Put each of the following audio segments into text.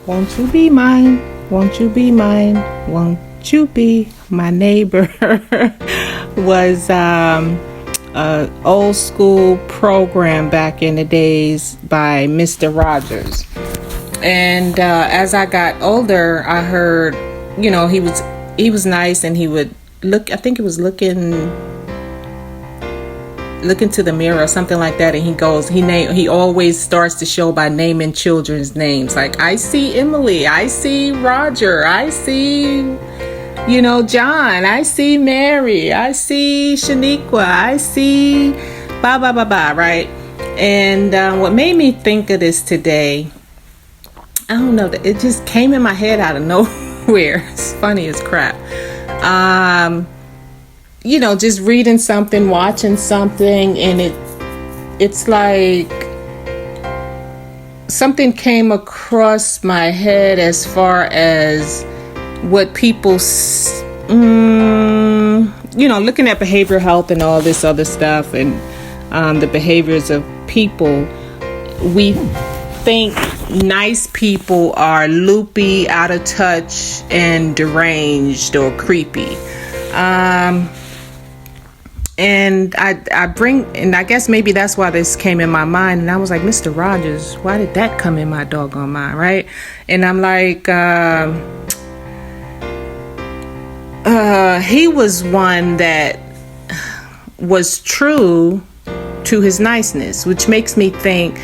Won't you be mine? Won't you be mine? Won't you be my neighbor? Was a old school program back in the days by Mr. Rogers. And as I got older, I heard, he was nice, and he would look. I think it was look into the mirror or something like that, and he always starts the show by naming children's names. Like, I see Emily, I see Roger, I see John, I see Mary, I see Shaniqua, I see blah blah blah blah, right? And what made me think of this today, I don't know, it just came in my head out of nowhere. It's funny as crap. Just reading something, watching something, and it's like something came across my head as far as what people, looking at behavioral health and all this other stuff, and the behaviors of people. We think nice people are loopy, out of touch, and deranged or creepy. And I guess maybe that's why this came in my mind. And I was like, Mr. Rogers, why did that come in my doggone mind, right? And I'm like, he was one that was true to his niceness, which makes me think,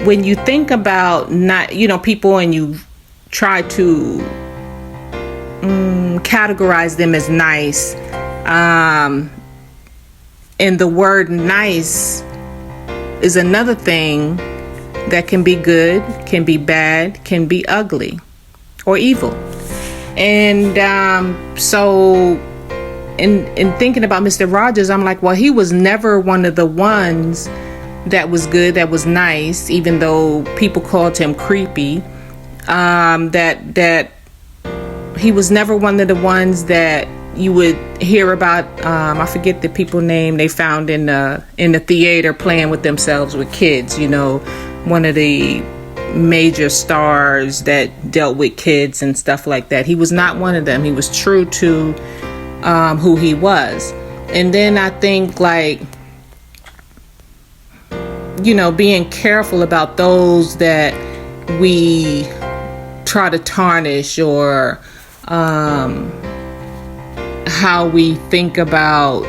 when you think about people, and you try to categorize them as nice, and the word nice is another thing that can be good, can be bad, can be ugly or evil. And so in thinking about Mr. Rogers, I'm like, well, he was never one of the ones that was good, that was nice, even though people called him creepy. That he was never one of the ones that you would hear about. I forget the people name they found in the theater playing with themselves with kids. One of the major stars that dealt with kids and stuff like that. He was not one of them. He was true to who he was. And then I think, like, being careful about those that we try to tarnish, or how we think about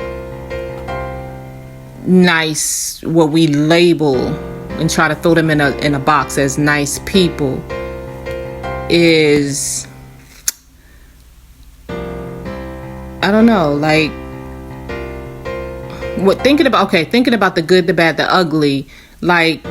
nice, what we label and try to throw them in a box as nice people, is, I don't know, like, thinking about the good, the bad, the ugly, like,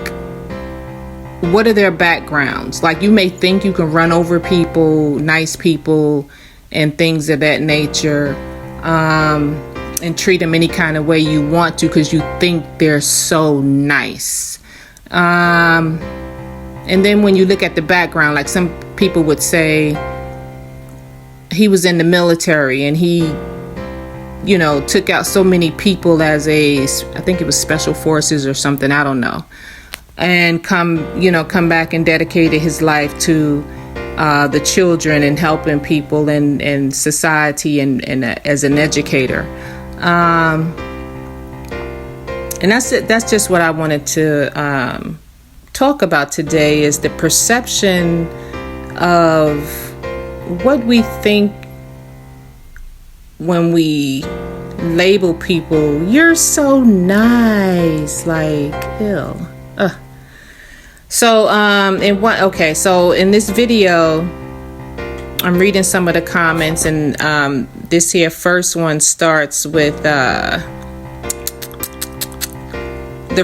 what are their backgrounds? Like, you may think you can run over people, nice people, and things of that nature, and treat them any kind of way you want to, because you think they're so nice. And then when you look at the background, like, some people would say he was in the military, and he took out so many people as I think it was special forces or something, I don't know, and come back and dedicated his life to the children and helping people and society and as an educator. And that's it. That's just what I wanted to talk about today, is the perception of what we think when we label people. You're so nice, like, ew. So in this video, I'm reading some of the comments, and this here first one starts with the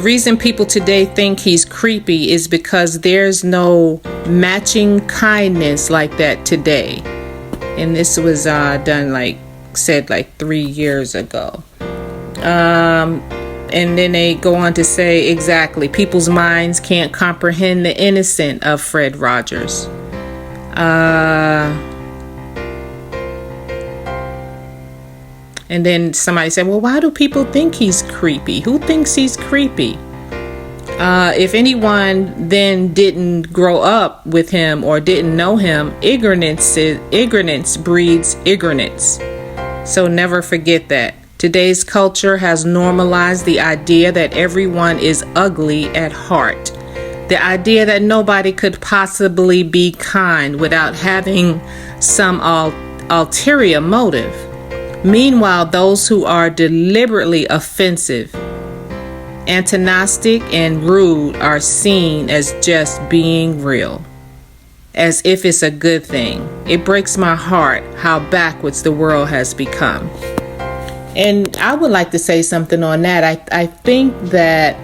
reason people today think he's creepy is because there's no matching kindness like that today. And this was done, said 3 years ago. And then they go on to say, exactly, people's minds can't comprehend the innocent of Fred Rogers. And then somebody said, well, why do people think he's creepy? Who thinks he's creepy? If anyone then didn't grow up with him or didn't know him, ignorance breeds ignorance. So never forget that. Today's culture has normalized the idea that everyone is ugly at heart. The idea that nobody could possibly be kind without having some ulterior motive. Meanwhile, those who are deliberately offensive, antagonistic, and rude are seen as just being real, as if it's a good thing. It breaks my heart how backwards the world has become. And I would like to say something on that. I think that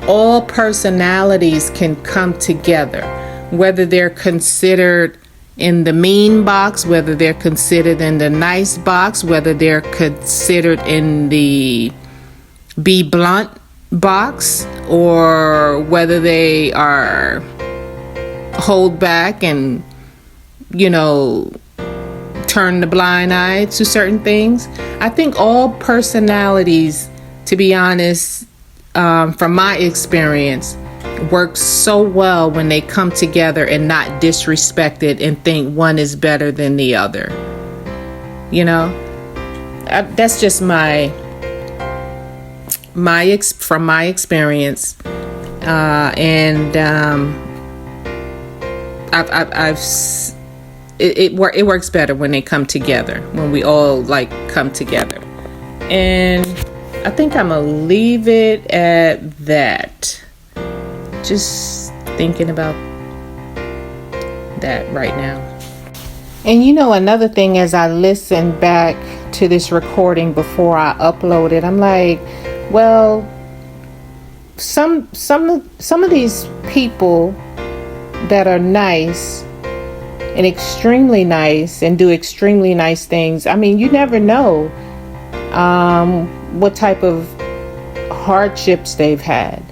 all personalities can come together, whether they're considered in the mean box, whether they're considered in the nice box, whether they're considered in the be blunt box, or whether they are hold back and, turn the blind eye to certain things. I think all personalities, to be honest, from my experience, work so well when they come together and not disrespect it and think one is better than the other. That's just from my experience, and it works better when they come together, when we all come together. And I think I'm gonna leave it at that. Just thinking about that right now. And another thing, as I listen back to this recording before I upload it, I'm like, well, some of these people that are nice and extremely nice and do extremely nice things, I mean, you never know what type of hardships they've had,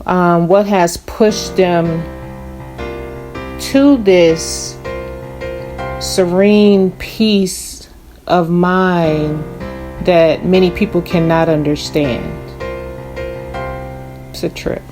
what has pushed them to this serene peace of mind that many people cannot understand. It's a trip.